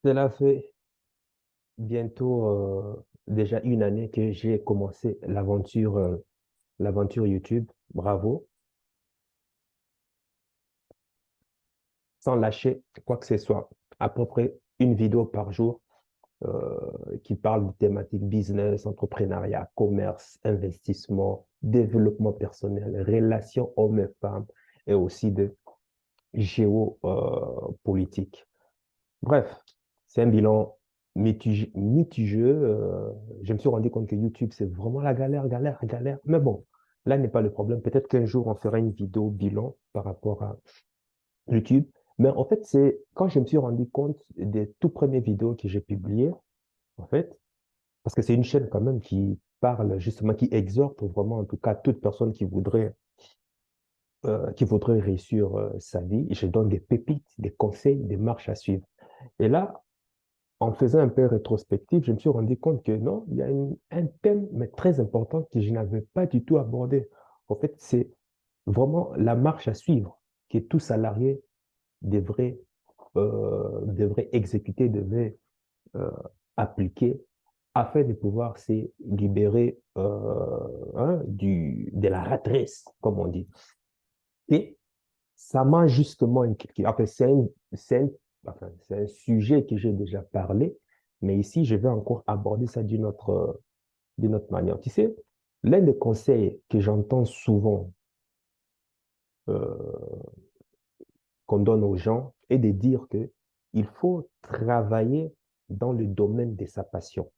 Cela fait bientôt déjà une année que j'ai commencé l'aventure YouTube. Bravo, sans lâcher quoi que ce soit. À peu près une vidéo par jour qui parle de thématiques business, entrepreneuriat, commerce, investissement, développement personnel, relations hommes et femmes et aussi de géopolitique. Bref, c'est un bilan mitigeux. Je me suis rendu compte que YouTube, c'est vraiment la galère, galère, galère. Mais bon, là n'est pas le problème. Peut-être qu'un jour, on fera une vidéo bilan par rapport à YouTube. Mais en fait, c'est quand je me suis rendu compte des tout premières vidéos que j'ai publiées, en fait, parce que c'est une chaîne quand même qui parle justement, qui exhorte vraiment, en tout cas, toute personne qui voudrait réussir sa vie. Je donne des pépites, des conseils, des marches à suivre. Et là, en faisant un peu rétrospective, je me suis rendu compte que non, il y a un thème mais très important que je n'avais pas du tout abordé. En fait, c'est vraiment la marche à suivre que tout salarié devrait, devrait exécuter, devrait euh, appliquer afin de pouvoir se libérer hein, de la rat race, comme on dit. Et ça m'a justement inquiété. Enfin, c'est un sujet que j'ai déjà parlé, mais ici, je vais encore aborder ça d'une autre manière. Tu sais, l'un des conseils que j'entends souvent euh, qu'on donne aux gens est de dire que il faut travailler dans le domaine de sa passion.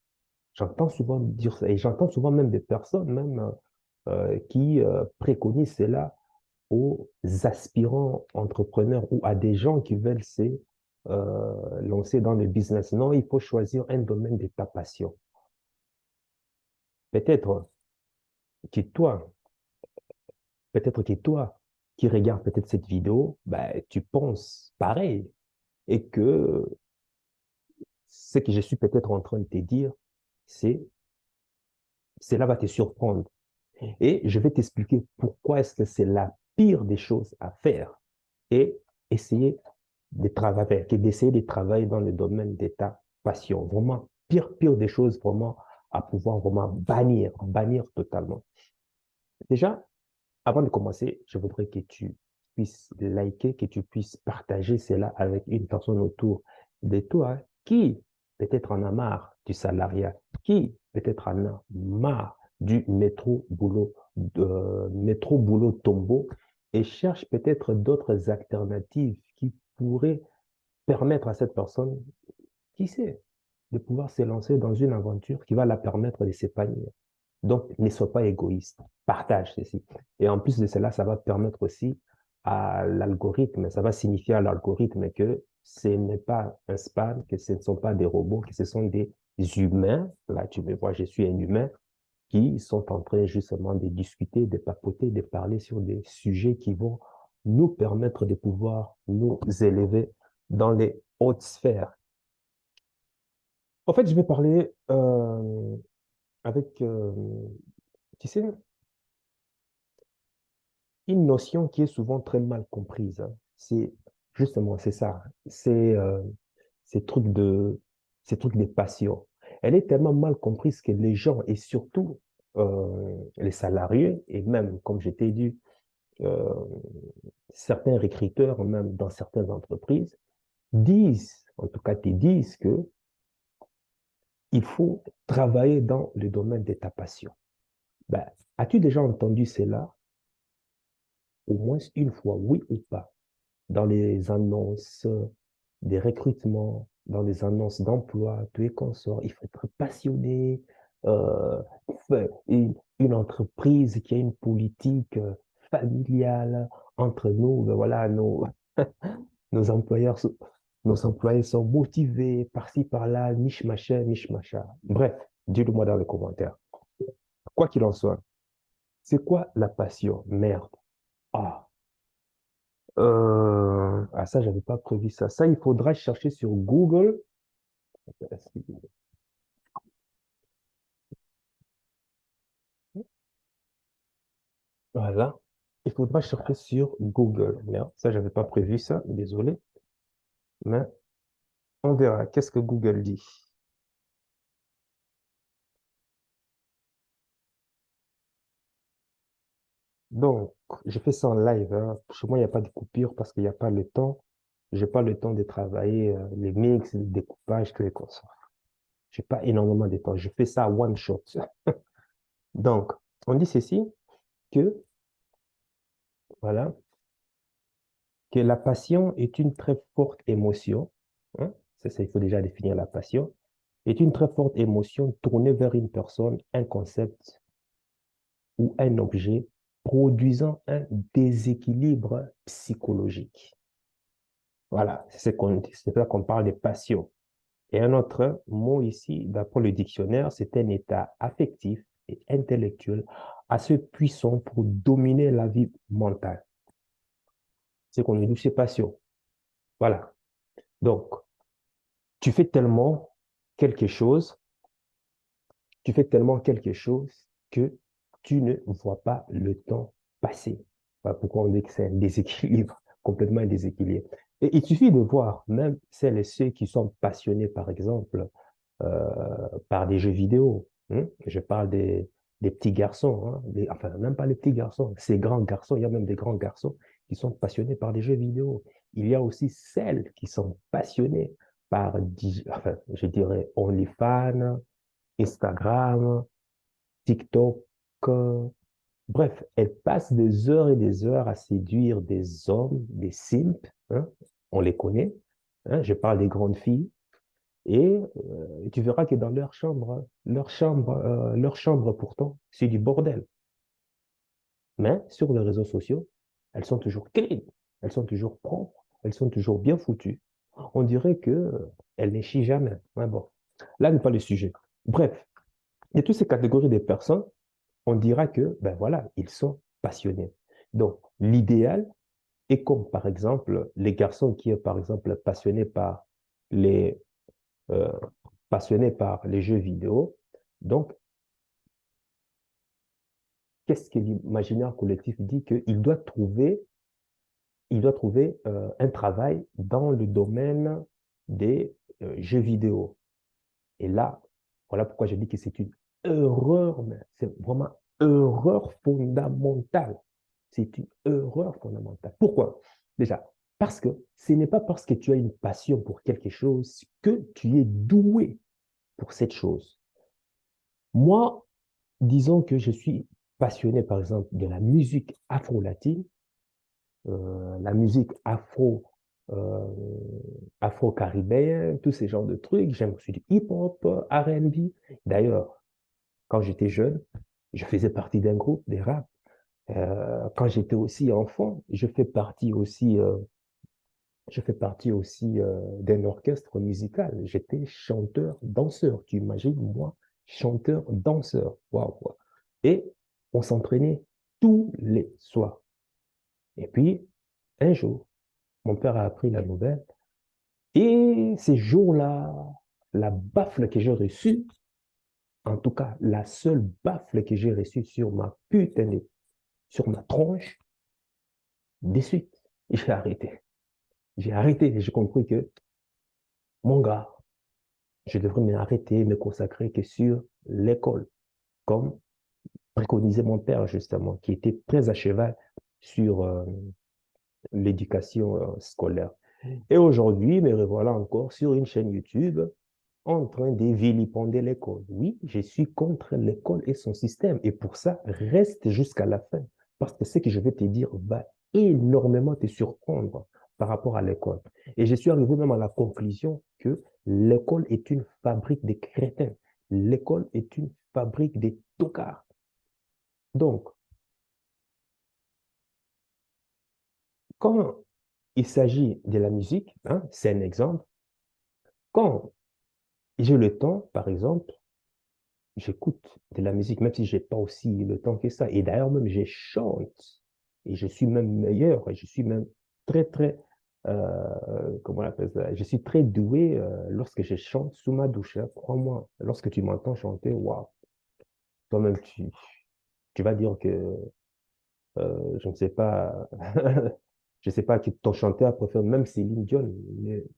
J'entends souvent dire ça, et j'entends souvent même des personnes même qui préconisent cela aux aspirants entrepreneurs ou à des gens qui veulent se lancer dans le business. Non, il faut choisir un domaine de ta passion. Peut-être que toi, peut-être que toi qui regardes peut-être cette vidéo, ben, tu penses pareil et que ce que je suis peut-être en train de te dire, c'est cela va te surprendre. Et je vais t'expliquer pourquoi est-ce que c'est la pire des choses à faire et essayer d'essayer de travailler dans le domaine de ta passion. Vraiment, pire, pire des choses, vraiment, à pouvoir vraiment bannir totalement. Déjà, avant de commencer, je voudrais que tu puisses liker, que tu puisses partager cela avec une personne autour de toi qui peut-être en a marre du salariat, qui peut-être en a marre du métro boulot tombeau et cherche peut-être d'autres alternatives qui pourraient permettre à cette personne, qui sait, de pouvoir se lancer dans une aventure qui va la permettre de s'épanouir. Donc, ne sois pas égoïste. Partage ceci. Et en plus de cela, ça va permettre aussi à l'algorithme, ça va signifier à l'algorithme que ce n'est pas un spam, que ce ne sont pas des robots, que ce sont des humains. Là, tu me vois, je suis un humain qui sont en train justement de discuter, de papoter, de parler sur des sujets qui vont nous permettre de pouvoir nous élever dans les hautes sphères. En fait, je vais parler avec, tu sais, une notion qui est souvent très mal comprise, hein. C'est justement, c'est ça. C'est ces trucs de, ces trucs de passion. Elle est tellement mal comprise que les gens, et surtout les salariés, et même, comme je t'ai dit, euh, certains recruteurs, même dans certaines entreprises, disent, en tout cas, te disent que il faut travailler dans le domaine de ta passion. Ben, as-tu déjà entendu cela au moins une fois, oui ou pas, dans les annonces des recrutements, dans les annonces d'emploi, tout et consorts? Il faut être passionné, euh, une entreprise qui a une politique familiale entre nous, ben voilà, nos employeurs, nos employés sont motivés par-ci, par-là, niche machin. Bref, dis-le-moi dans les commentaires. Quoi qu'il en soit, c'est quoi la passion? Merde. Ah, ça, j'avais pas prévu ça. Ça, il faudra chercher sur Google. Voilà. Il faudra chercher sur Google. Merde, ça, j'avais pas prévu ça. Désolé. Mais On verra. Qu'est-ce que Google dit? Donc, je fais ça en live, hein. Chez moi, il n'y a pas de coupure parce qu'il n'y a pas le temps. J'ai pas le temps de travailler les mix, le découpage, tout les consorts. J'ai pas énormément de temps. Je fais ça one shot. Donc, on dit ceci, que, voilà, que la passion est une très forte émotion. Hein. Il faut déjà définir la passion. Est une très forte émotion tournée vers une personne, un concept ou un objet produisant un déséquilibre psychologique. Voilà, c'est là qu'on parle de passion. Et un autre mot ici, d'après le dictionnaire, c'est un état affectif et intellectuel assez puissant pour dominer la vie mentale. C'est qu'on dit, c'est passion. Voilà. Donc, tu fais tellement quelque chose, tu fais tellement quelque chose que tu ne vois pas le temps passer. Voilà pourquoi on dit que c'est un déséquilibre, complètement un déséquilibre. Et il suffit de voir, même celles et ceux qui sont passionnés, par exemple, par des jeux vidéo. Hein. Je parle des petits garçons, hein, enfin, même pas les petits garçons, ces grands garçons, il y a même des grands garçons qui sont passionnés par des jeux vidéo. Il y a aussi celles qui sont passionnées par, enfin, je dirais, OnlyFans, Instagram, TikTok. Bref, elles passent des heures et des heures à séduire des hommes, des simps, hein, on les connaît. Hein, je parle des grandes filles. Et tu verras que dans leur chambre pourtant, c'est du bordel. Mais sur les réseaux sociaux, elles sont toujours clean, elles sont toujours propres, elles sont toujours bien foutues. On dirait que elles n'échient jamais. Mais bon, là n'est pas le sujet. Bref, de toutes ces catégories de personnes, on dira que, ben voilà, ils sont passionnés. Donc, l'idéal est comme, par exemple, les garçons qui est, par exemple, les, euh, passionné par les jeux vidéo. Donc, qu'est-ce que l'imaginaire collectif dit? Il doit trouver un travail dans le domaine des jeux vidéo. Et là, voilà pourquoi je dis que c'est une erreur, mais c'est vraiment erreur fondamentale. C'est une erreur fondamentale. Pourquoi? Déjà, parce que ce n'est pas parce que tu as une passion pour quelque chose que tu es doué pour cette chose. Moi, disons que je suis passionné, par exemple, de la musique afro-latine, la musique euh, afro-caribéenne, tous ces genres de trucs. J'aime aussi du hip-hop, R&B. D'ailleurs, quand j'étais jeune, je faisais partie d'un groupe, des rap. Quand j'étais aussi enfant, je fais partie aussi d'un orchestre musical. J'étais chanteur, danseur. Tu imagines, moi, chanteur, danseur. Waouh, waouh. Et on s'entraînait tous les soirs. Et puis, un jour, mon père a appris la nouvelle. Et ces jours-là, la baffle que j'ai reçue, en tout cas, la seule baffle que j'ai reçue sur ma putain sur ma tronche, de suite, j'ai arrêté. J'ai arrêté et j'ai compris que, mon gars, je devrais m'arrêter, me consacrer que sur l'école, comme préconisait mon père, justement, qui était très à cheval sur l'éducation scolaire. Et aujourd'hui, me revoilà encore sur une chaîne YouTube en train de vilipender l'école. Oui, je suis contre l'école et son système. Et pour ça, reste jusqu'à la fin. Parce que ce que je vais te dire va énormément te surprendre par rapport à l'école. Et je suis arrivé même à la conclusion que l'école est une fabrique de crétins. L'école est une fabrique de tocards. Donc, quand il s'agit de la musique, hein, c'est un exemple, quand j'ai le temps, par exemple, j'écoute de la musique, même si j'ai pas aussi le temps que ça. Et d'ailleurs, même, je chante. Et je suis même meilleur. Et je suis même très, très, comment on appelle ça? Je suis très doué lorsque je chante sous ma douche. Hein. Crois-moi, lorsque tu m'entends chanter, waouh, toi-même, tu vas dire que, je ne sais pas, Je ne sais pas qui ton chanteur préféré, même Céline Dion,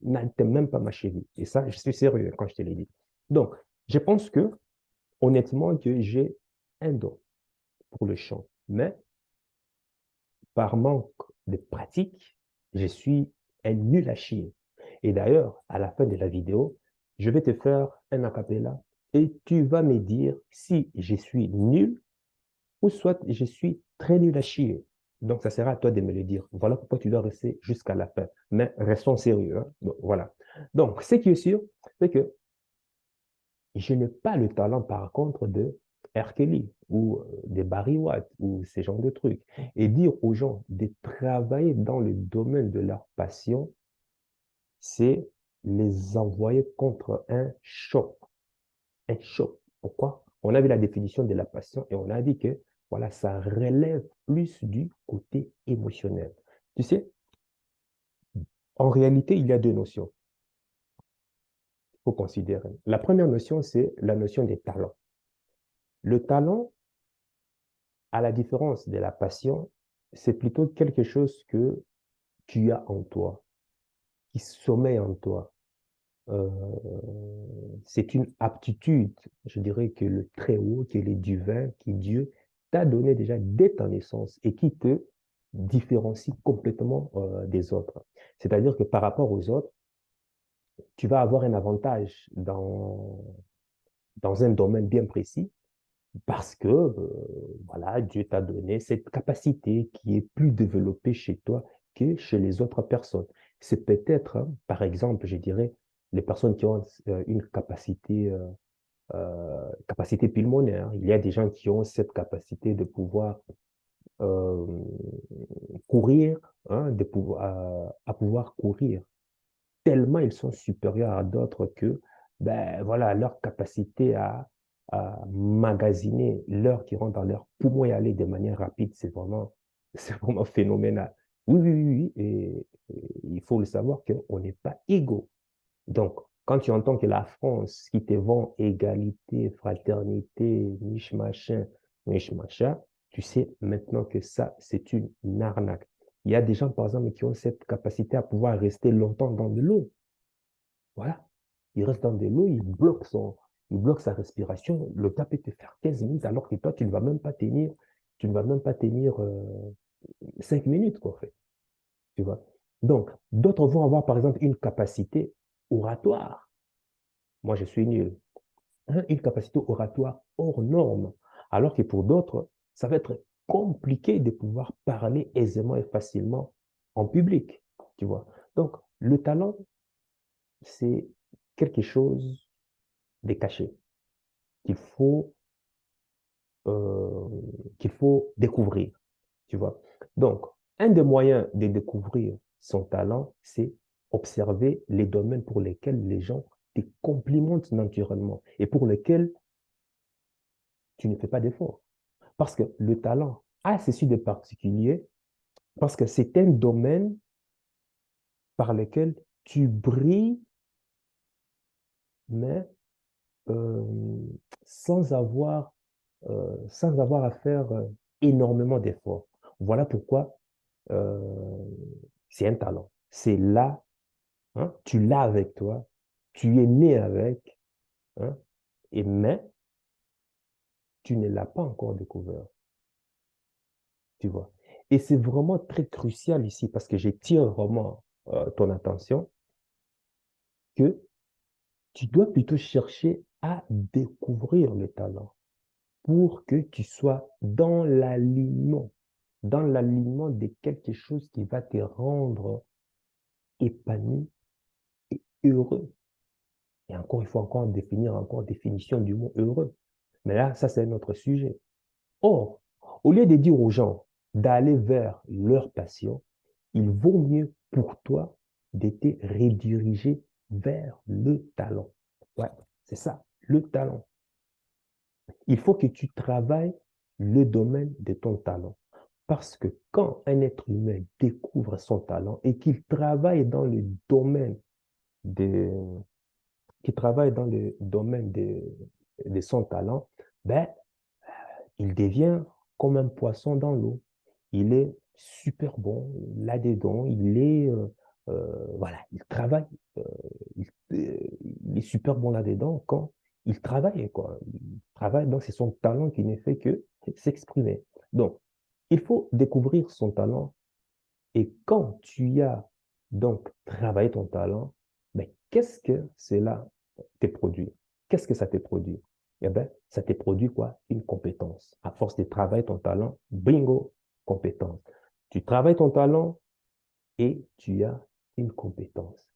n'était même pas ma chérie. Et ça, je suis sérieux quand je te l'ai dit. Donc, je pense que, honnêtement, que j'ai un don pour le chant. Mais par manque de pratique, je suis un nul à chier. Et d'ailleurs, à la fin de la vidéo, je vais te faire un acapella et tu vas me dire si je suis nul ou soit je suis très nul à chier. Donc, ça sera à toi de me le dire. Voilà pourquoi tu dois rester jusqu'à la fin. Mais restons sérieux, hein. Donc, voilà. Donc, ce qui est sûr, c'est que je n'ai pas le talent, par contre, de R. Kelly ou de Barry White ou ces genres de trucs. Et dire aux gens de travailler dans le domaine de leur passion, c'est les envoyer contre un choc. Un choc. Pourquoi? On a vu la définition de la passion et on a dit que voilà, ça relève plus du côté émotionnel. Tu sais, en réalité, il y a deux notions qu'il faut considérer. La première notion, c'est la notion des talents. Le talent, à la différence de la passion, c'est plutôt quelque chose que tu as en toi, qui sommeille en toi. Euh, c'est une aptitude, je dirais que le Très-Haut, qui est le divin, qui Dieu t'a donné déjà dès ta naissance et qui te différencie complètement des autres. C'est-à-dire que par rapport aux autres, tu vas avoir un avantage dans un domaine bien précis parce que voilà, Dieu t'a donné cette capacité qui est plus développée chez toi que chez les autres personnes. C'est peut-être, hein, par exemple, je dirais, les personnes qui ont une capacité pulmonaire. Il y a des gens qui ont cette capacité de pouvoir euh, courir, hein, à pouvoir courir tellement ils sont supérieurs à d'autres que ben, voilà, leur capacité à magasiner l'heure qui rentre dans leur poumon et aller de manière rapide, c'est vraiment phénoménal. Oui, oui, oui, oui, et il faut le savoir qu'on n'est pas égaux. Donc, quand tu entends que la France qui te vend égalité, fraternité, niche machin, tu sais maintenant que ça, c'est une arnaque. Il y a des gens, par exemple, qui ont cette capacité à pouvoir rester longtemps dans de l'eau. Voilà. Il reste dans de l'eau, il bloque sa respiration. Le gars peut te faire 15 minutes alors que toi, tu ne vas même pas tenir 5 minutes, quoi, en fait. Tu vois. Donc, d'autres vont avoir, par exemple, une capacité oratoire. Moi, je suis nul. Hein, une capacité oratoire hors norme. Alors que pour d'autres, ça va être compliqué de pouvoir parler aisément et facilement en public. Tu vois. Donc, le talent, c'est quelque chose de caché qu'il faut, euh, qu'il faut découvrir. Tu vois. Donc, un des moyens de découvrir son talent, c'est observer les domaines pour lesquels les gens te complimentent naturellement et pour lesquels tu ne fais pas d'effort. Parce que le talent a ceci de particulier, parce que c'est un domaine par lequel tu brilles, mais euh, sans avoir, sans avoir à faire énormément d'efforts. Voilà pourquoi euh, c'est un talent. C'est là, hein, tu l'as avec toi, tu es né avec, hein, mais tu ne l'as pas encore découvert, tu vois. Et c'est vraiment très crucial ici parce que je tire vraiment ton attention que tu dois plutôt chercher à découvrir le talent pour que tu sois dans l'alignement de quelque chose qui va te rendre épanoui et heureux. Et encore, il faut encore définir, encore définition du mot heureux. Mais là, ça, c'est un autre sujet. Or, au lieu de dire aux gens d'aller vers leur passion, il vaut mieux pour toi de te rediriger vers le talent. Ouais, c'est ça, le talent. Il faut que tu travailles le domaine de ton talent. Parce que quand un être humain découvre son talent et qu'il travaille dans le domaine de, qui travaille dans le domaine de son talent, ben, il devient comme un poisson dans l'eau. Il est super bon là-dedans, il est, voilà, il travaille, euh, il, euh, il est super bon là-dedans quand il travaille, quoi. Il travaille, donc c'est son talent qui ne fait que s'exprimer. Donc, il faut découvrir son talent et quand tu as donc travaillé ton talent, ben, qu'est-ce que cela te produit? Qu'est-ce que ça te produit? Eh bien, ça te produit quoi? Une compétence. À force de travailler ton talent, bingo, compétence. Tu travailles ton talent et tu as une compétence.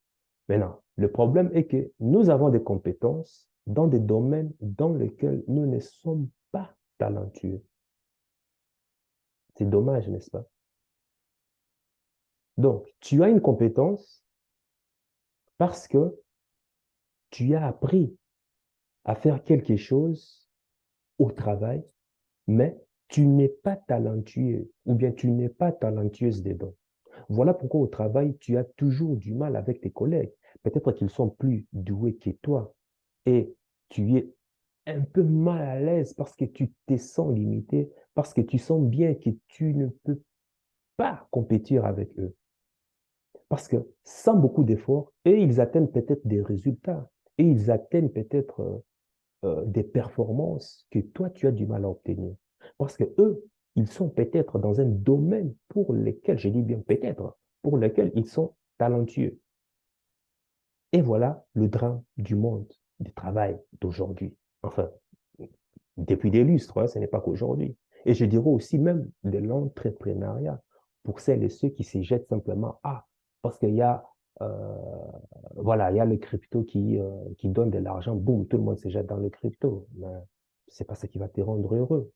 Maintenant, le problème est que nous avons des compétences dans des domaines dans lesquels nous ne sommes pas talentueux. C'est dommage, n'est-ce pas? Donc, tu as une compétence parce que tu as appris à faire quelque chose au travail, mais tu n'es pas talentueux ou bien tu n'es pas talentueuse dedans. Voilà pourquoi au travail, tu as toujours du mal avec tes collègues. Peut-être qu'ils sont plus doués que toi et tu es un peu mal à l'aise parce que tu te sens limité, parce que tu sens bien que tu ne peux pas compétir avec eux. Parce que sans beaucoup d'efforts, et ils atteignent peut-être des résultats et ils atteignent peut-être des performances que toi, tu as du mal à obtenir. Parce que eux, ils sont peut-être dans un domaine pour lequel, je dis bien peut-être, pour lequel ils sont talentueux. Et voilà le drame du monde du travail d'aujourd'hui. Enfin, depuis des lustres, hein, ce n'est pas qu'aujourd'hui. Et je dirais aussi même de l'entrepreneuriat pour celles et ceux qui se jettent simplement à, parce qu'il y a, euh, voilà, il y a le crypto qui donne de l'argent, boum, tout le monde se jette dans le crypto. Mais c'est pas ce qui va te rendre heureux,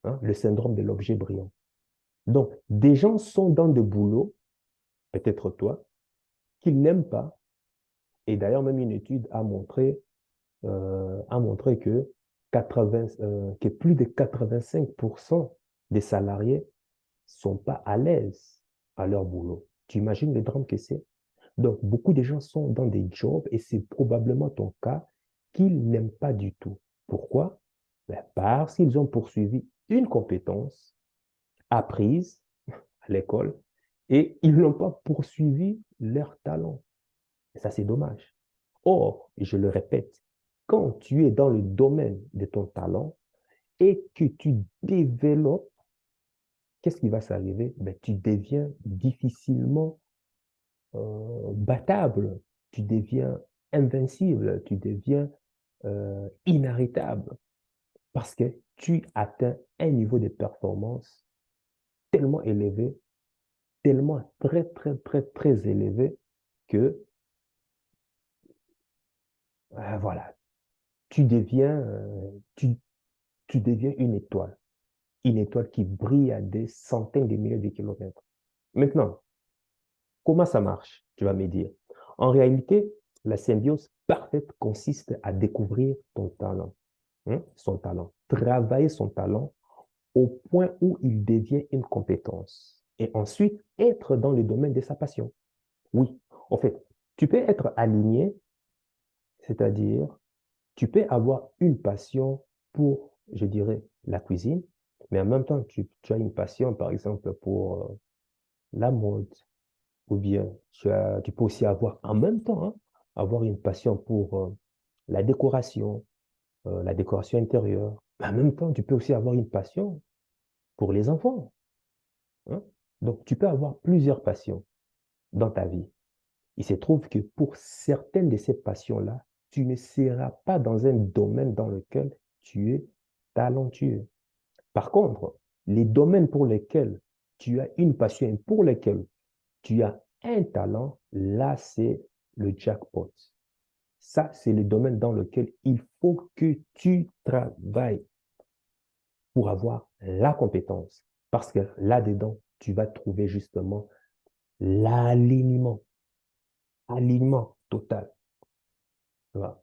hein, le syndrome de l'objet brillant. Donc, des gens sont dans des boulots, peut-être toi, qu'ils n'aiment pas. Et d'ailleurs, même une étude a montré que, que plus de 85% des salariés sont pas à l'aise à leur boulot. Tu imagines le drame que c'est? Donc, beaucoup de gens sont dans des jobs et c'est probablement ton cas qu'ils n'aiment pas du tout. Pourquoi? Ben, parce qu'ils ont poursuivi une compétence apprise à l'école et ils n'ont pas poursuivi leur talent. Et ça, c'est dommage. Or, je le répète, quand tu es dans le domaine de ton talent et que tu développes, qu'est-ce qui va s'arriver? Ben, tu deviens difficilement battable, tu deviens invincible, tu deviens inarrêtable parce que tu atteins un niveau de performance tellement élevé, tellement très, très, très, très élevé que, voilà, tu deviens, tu deviens une étoile qui brille à des centaines de milliers de kilomètres. Maintenant, comment ça marche? Tu vas me dire. En réalité, la symbiose parfaite consiste à découvrir ton talent, hein, son talent, travailler son talent au point où il devient une compétence et ensuite être dans le domaine de sa passion. Oui, en fait, tu peux être aligné, c'est-à-dire tu peux avoir une passion pour, je dirais, la cuisine, mais en même temps, tu as une passion, par exemple, pour la mode, ou bien tu peux aussi avoir, en même temps, hein, avoir une passion pour la décoration intérieure. Mais en même temps, tu peux aussi avoir une passion pour les enfants, hein. Donc, tu peux avoir plusieurs passions dans ta vie. Il se trouve que pour certaines de ces passions-là, tu ne seras pas dans un domaine dans lequel tu es talentueux. Par contre, les domaines pour lesquels tu as une passion et pour lesquels tu as un talent, là, c'est le jackpot. Ça, c'est le domaine dans lequel il faut que tu travailles pour avoir la compétence. Parce que là-dedans, tu vas trouver justement l'alignement, alignement total. Voilà.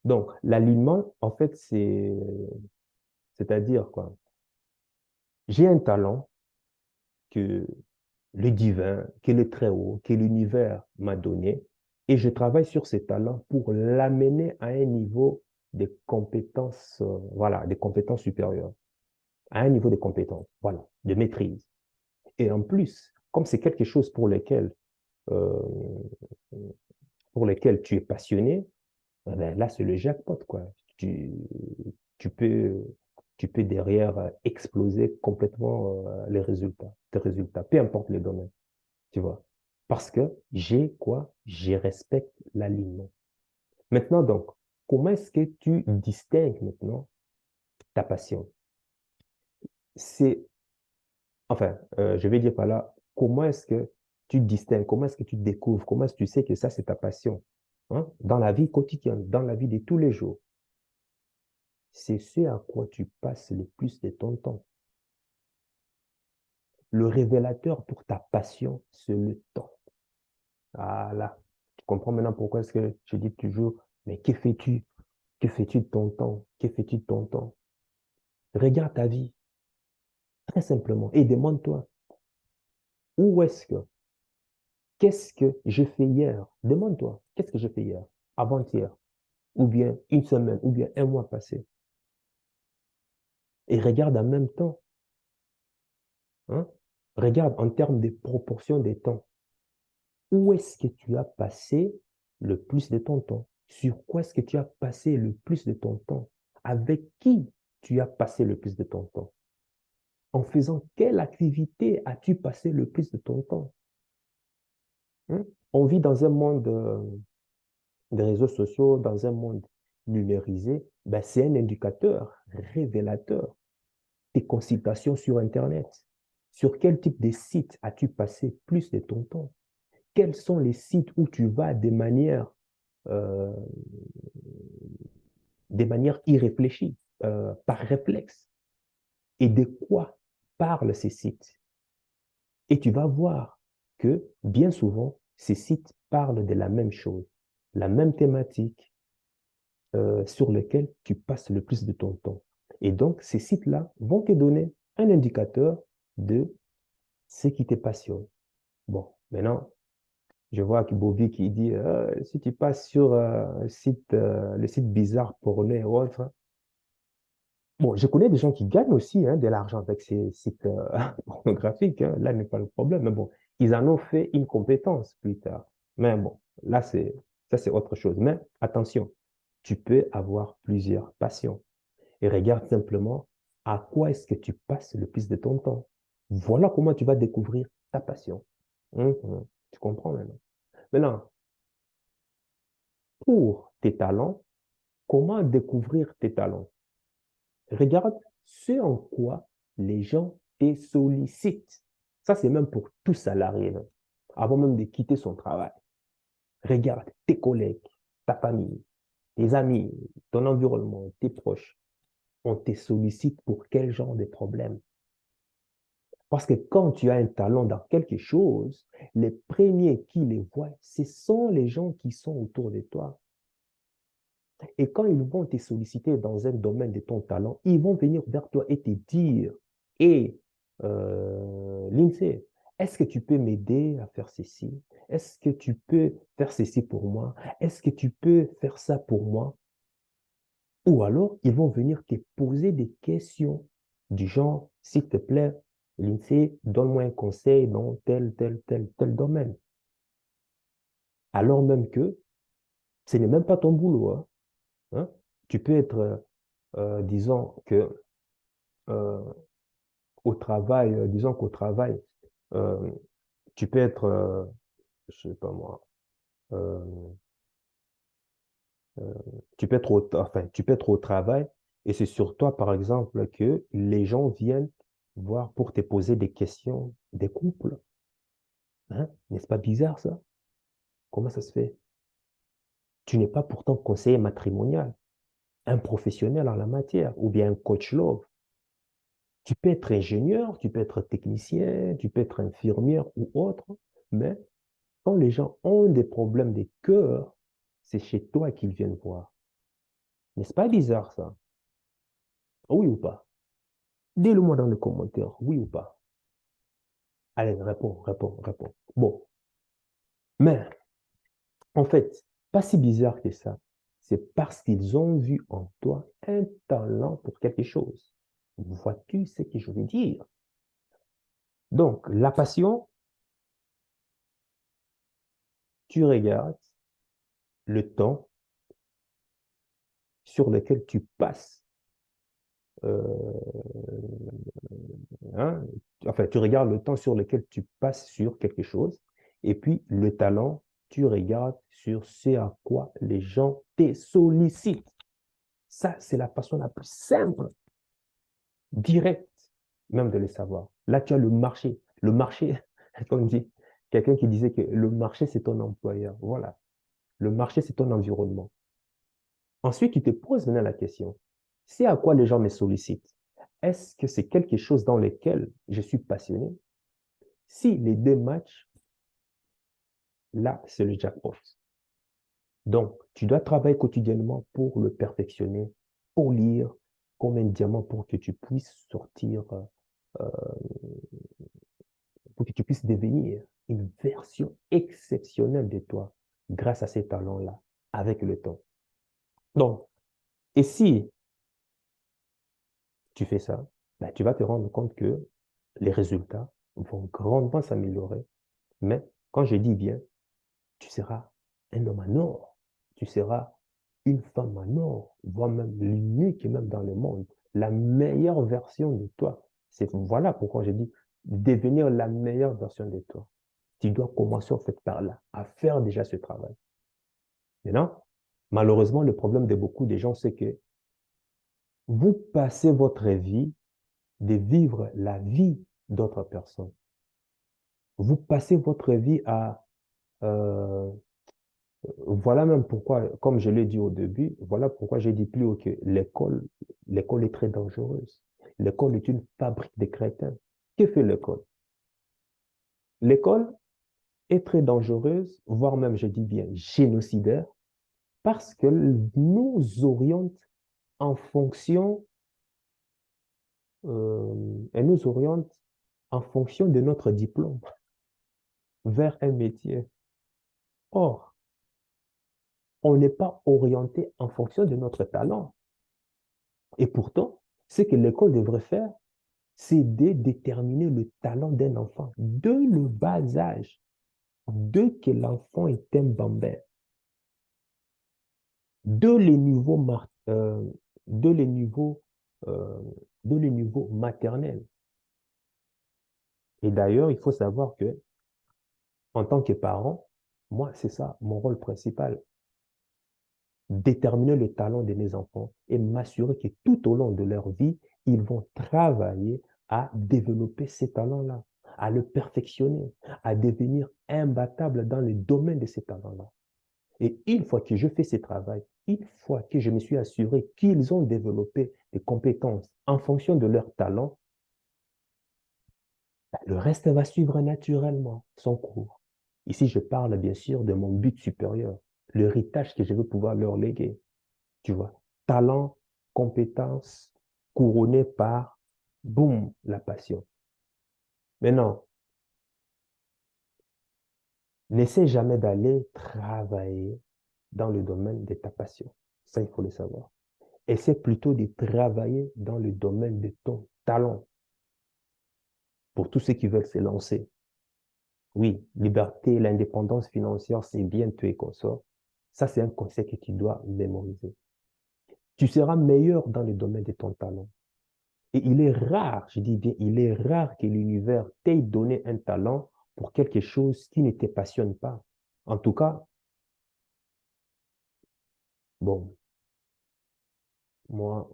Donc, l'alignement, en fait, c'est-à-dire quoi? J'ai un talent que le divin, que le Très-Haut, que l'univers m'a donné, et je travaille sur ces talents pour l'amener à un niveau de compétences, voilà, des compétences supérieures, à un niveau de compétences, voilà, de maîtrise. Et en plus, comme c'est quelque chose euh, pour lequel tu es passionné, eh ben là, c'est le jackpot, quoi. Tu peux, tu peux derrière exploser complètement tes résultats, peu importe le domaine, tu vois. Parce que j'ai quoi? J'ai respecte l'alignement. Maintenant, donc, comment est-ce que tu distingues maintenant ta passion? C'est, enfin, je vais dire par là, comment est-ce que tu distingues, comment est-ce que tu découvres, comment est-ce que tu sais que ça, c'est ta passion, hein? Dans la vie quotidienne, dans la vie de tous les jours. C'est ce à quoi tu passes le plus de ton temps. Le révélateur pour ta passion, c'est le temps. Voilà. Tu comprends maintenant pourquoi est-ce que je dis toujours, mais que fais-tu? Que fais-tu de ton temps? Que fais-tu de ton temps? Regarde ta vie, très simplement, et demande-toi, où est-ce que, qu'est-ce que j'ai fait hier? Demande-toi, qu'est-ce que j'ai fait hier, avant-hier, ou bien une semaine, ou bien un mois passé. Et regarde en même temps, hein? Regarde en termes de proportion des temps. Où est-ce que tu as passé le plus de ton temps? Sur quoi est-ce que tu as passé le plus de ton temps? Avec qui tu as passé le plus de ton temps? En faisant quelle activité as-tu passé le plus de ton temps? Hein? On vit dans un monde des réseaux sociaux, dans un monde numérisé. Ben, c'est un indicateur révélateur. Tes consultations sur Internet. Sur quel type de site as-tu passé plus de ton temps? Quels sont les sites où tu vas euh, de manière irréfléchie, par réflexe? Et de quoi parlent ces sites? Et tu vas voir que bien souvent, ces sites parlent de la même chose, la même thématique sur laquelle tu passes le plus de ton temps. Et donc, ces sites-là vont te donner un indicateur de ce qui te passionne. Bon, maintenant, je vois que Bobby qui dit, si tu passes sur le site bizarre porno ou autre, bon, je connais des gens qui gagnent aussi hein, de l'argent avec ces sites pornographiques, hein. Là n'est pas le problème. Mais bon, ils en ont fait une compétence plus tard. Mais bon, là, ça, c'est autre chose. Mais attention, tu peux avoir plusieurs passions. Et regarde simplement à quoi est-ce que tu passes le plus de ton temps. Voilà comment tu vas découvrir ta passion. Tu comprends maintenant? Maintenant, pour tes talents, comment découvrir tes talents? Regarde ce en quoi les gens te sollicitent. Ça, c'est même pour tout salarié, hein. Avant même de quitter son travail. Regarde tes collègues, ta famille, tes amis, ton environnement, tes proches. On te sollicite pour quel genre de problème? Parce que quand tu as un talent dans quelque chose, les premiers qui les voient, ce sont les gens qui sont autour de toi. Et quand ils vont te solliciter dans un domaine de ton talent, ils vont venir vers toi et te dire, et Lindsay, est-ce que tu peux m'aider à faire ceci? Est-ce que tu peux faire ceci pour moi? Est-ce que tu peux faire ça pour moi? Ou alors, ils vont venir te poser des questions du genre, s'il te plaît, Lindsay, donne-moi un conseil dans tel domaine. Alors même que ce n'est même pas ton boulot, hein, hein. Tu peux être, disons que euh, au travail, disons qu'au travail, euh, tu peux être, je sais pas moi, euh, euh, tu peux être au travail et c'est sur toi, par exemple, que les gens viennent voir pour te poser des questions des couples. Hein? N'est-ce pas bizarre ça? Comment ça se fait? Tu n'es pas pourtant conseiller matrimonial, un professionnel en la matière ou bien un coach love. Tu peux être ingénieur, tu peux être technicien, tu peux être infirmière ou autre, mais quand les gens ont des problèmes de cœur, c'est chez toi qu'ils viennent voir. N'est-ce pas bizarre ça? Oui ou pas? Dis-le-moi dans les commentaires, oui ou pas? Allez, réponds. Bon, mais en fait, pas si bizarre que ça. C'est parce qu'ils ont vu en toi un talent pour quelque chose. Vois-tu ce que je veux dire? Donc, la passion, tu regardes le temps sur lequel tu passes, euh, hein, enfin, tu regardes le temps sur lequel tu passes sur quelque chose, et puis le talent, tu regardes sur ce à quoi les gens te sollicitent. Ça, c'est la façon la plus simple, directe, même de le savoir. Là, tu as le marché. Le marché, comme on dit, quelqu'un qui disait que le marché, c'est ton employeur. Voilà. Le marché, c'est ton environnement. Ensuite, tu te poses maintenant la question, c'est à quoi les gens me sollicitent? Est-ce que c'est quelque chose dans lequel je suis passionné? Si les deux matchs, là, c'est le jackpot. Donc, tu dois travailler quotidiennement pour le perfectionner, pour lire comme un diamant pour que tu puisses sortir, euh, pour que tu puisses devenir une version exceptionnelle de toi grâce à ces talents-là, avec le temps. Donc, et si tu fais ça, ben, tu vas te rendre compte que les résultats vont grandement s'améliorer. Mais quand je dis bien, tu seras un homme en or. Tu seras une femme en or, voire même l'unique même dans le monde, la meilleure version de toi. Voilà pourquoi je dis devenir la meilleure version de toi. Tu dois commencer en fait par là, à faire déjà ce travail. Maintenant, malheureusement, le problème de beaucoup de gens, c'est que vous passez votre vie de vivre la vie d'autres personnes. Vous passez votre vie à euh, voilà même pourquoi, comme je l'ai dit au début, voilà pourquoi j'ai dit plus haut que l'école est très dangereuse. L'école est une fabrique de crétins. Que fait l'école? L'école est très dangereuse, voire même, je dis bien, génocidaire, parce qu'elle nous oriente en fonction, elle nous oriente en fonction de notre diplôme vers un métier. Or, on n'est pas orienté en fonction de notre talent. Et pourtant, ce que l'école devrait faire, c'est de déterminer le talent d'un enfant de le bas âge, de que l'enfant est un bambin, de les niveaux, de les niveaux, euh, de les niveaux maternels. Et d'ailleurs, il faut savoir que en tant que parent, moi, c'est ça mon rôle principal, déterminer le talent de mes enfants et m'assurer que tout au long de leur vie, ils vont travailler à développer ces talents-là, à le perfectionner, à devenir imbattable dans le domaine de ces talents-là. Et une fois que je fais ce travail, une fois que je me suis assuré qu'ils ont développé des compétences en fonction de leur talent, le reste va suivre naturellement son cours. Ici, je parle bien sûr de mon but supérieur, l'héritage que je veux pouvoir leur léguer. Tu vois, talent, compétence, couronné par, boum, la passion. Maintenant, n'essaie jamais d'aller travailler dans le domaine de ta passion. Ça, il faut le savoir. Essaie plutôt de travailler dans le domaine de ton talent pour tous ceux qui veulent se lancer. Oui, liberté, l'indépendance financière, c'est bien tu et consort. Ça, c'est un conseil que tu dois mémoriser. Tu seras meilleur dans le domaine de ton talent. Et il est rare, je dis bien, il est rare que l'univers t'ait donné un talent pour quelque chose qui ne te passionne pas. En tout cas, bon, moi,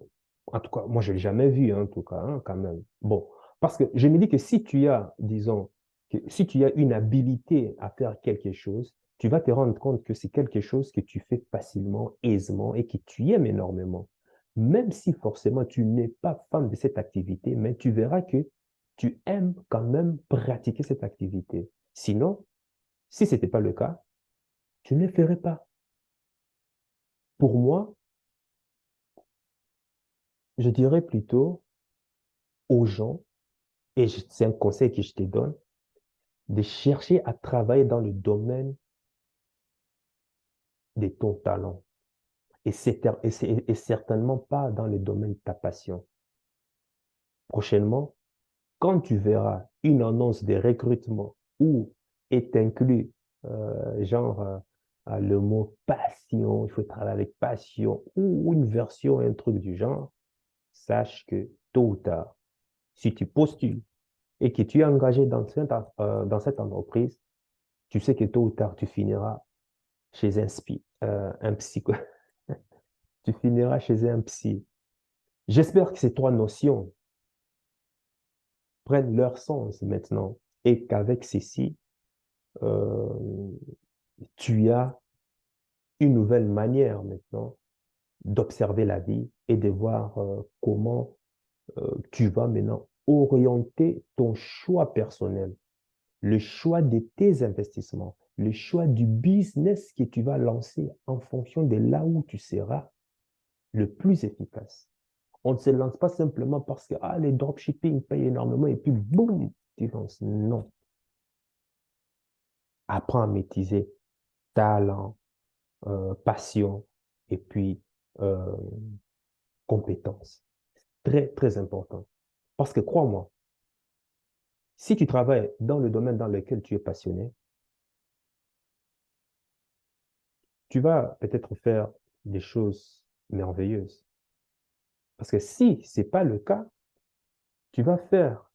en tout cas, moi, je ne l'ai jamais vu, hein, en tout cas, hein, quand même. Bon, parce que je me dis que si tu as, disons, que si tu as une habilité à faire quelque chose, tu vas te rendre compte que c'est quelque chose que tu fais facilement, aisément et que tu aimes énormément. Même si forcément tu n'es pas fan de cette activité, mais tu verras que tu aimes quand même pratiquer cette activité. Sinon, si ce n'était pas le cas, tu ne le ferais pas. Pour moi, je dirais plutôt aux gens, et c'est un conseil que je te donne, de chercher à travailler dans le domaine de ton talent et certainement pas dans le domaine de ta passion. Prochainement, Quand tu verras une annonce de recrutement où est inclus, le mot passion, il faut travailler avec passion, ou une version, un truc du genre, sache que tôt ou tard, si tu postules et que tu es engagé dans cette entreprise, tu sais que tôt ou tard, tu finiras chez un psy, quoi. Tu finiras chez un psy. J'espère que ces trois notions prennent leur sens maintenant et qu'avec ceci, euh, tu as une nouvelle manière maintenant d'observer la vie et de voir comment tu vas maintenant orienter ton choix personnel, le choix de tes investissements, le choix du business que tu vas lancer en fonction de là où tu seras le plus efficace. On ne se lance pas simplement parce que les dropshipping payent énormément et puis boum, tu lances. Non. Apprends à maîtriser talent, passion et puis euh, compétence. Très, très important. Parce que crois-moi, si tu travailles dans le domaine dans lequel tu es passionné, tu vas peut-être faire des choses merveilleuses. Parce que si ce n'est pas le cas, tu vas faire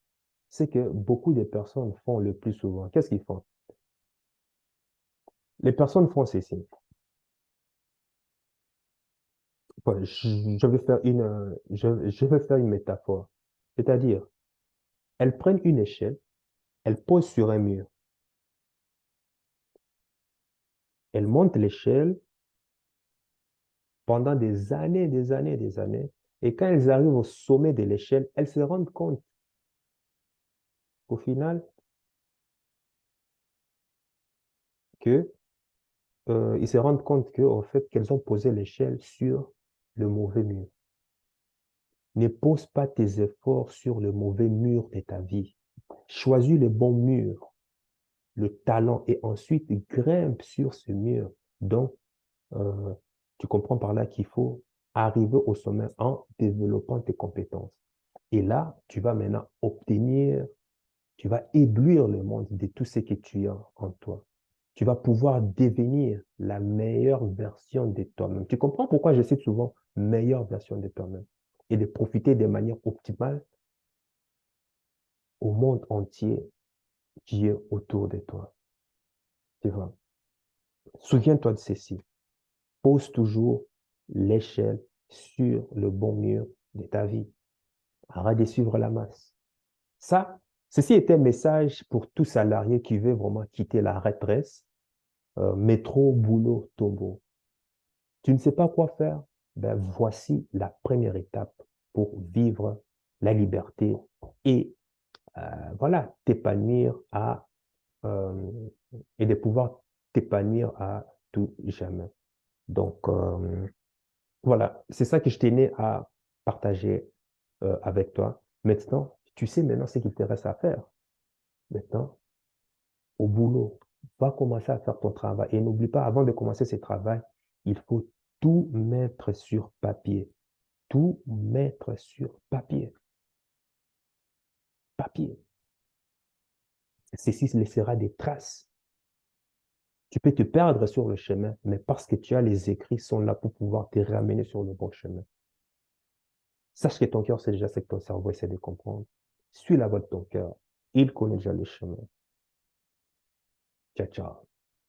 ce que beaucoup de personnes font le plus souvent. Qu'est-ce qu'ils font? Les personnes font ceci. Bon, je vais faire je vais faire une métaphore. C'est-à-dire, elles prennent une échelle, elles posent sur un mur, elles montent l'échelle pendant des années, des années, des années. Et quand elles arrivent au sommet de l'échelle, elles se rendent compte qu'au final, que, ils se rendent compte que, au fait, qu'elles ont posé l'échelle sur le mauvais mur. Ne pose pas tes efforts sur le mauvais mur de ta vie. Choisis le bon mur, le talent, et ensuite grimpe sur ce mur. Donc, euh, tu comprends par là qu'il faut arriver au sommet en développant tes compétences. Et là, tu vas maintenant obtenir, tu vas éblouir le monde de tout ce que tu as en toi. Tu vas pouvoir devenir la meilleure version de toi-même. Tu comprends pourquoi je cite souvent meilleure version de toi-même et de profiter de manière optimale au monde entier qui est autour de toi. Tu vois. Souviens-toi de ceci. Pose toujours l'échelle sur le bon mur de ta vie. Arrête de suivre la masse. Ça, ceci était un message pour tout salarié qui veut vraiment quitter la retraite, métro, boulot, tombeau. Tu ne sais pas quoi faire? Ben, voici la première étape pour vivre la liberté et voilà, euh, et de pouvoir t'épanouir à tout jamais. Donc, voilà, c'est ça que je tenais à partager avec toi. Maintenant, tu sais maintenant ce qu'il te reste à faire. Maintenant, au boulot, va commencer à faire ton travail. Et n'oublie pas, avant de commencer ce travail, il faut tout mettre sur papier. Tout mettre sur papier. Papier. Ceci laissera des traces. Tu peux te perdre sur le chemin, mais parce que tu as les écrits sont là pour pouvoir te ramener sur le bon chemin. Sache que ton cœur sait déjà ce que ton cerveau essaie de comprendre. Suis la voie de ton cœur. Il connaît déjà le chemin. Ciao, ciao.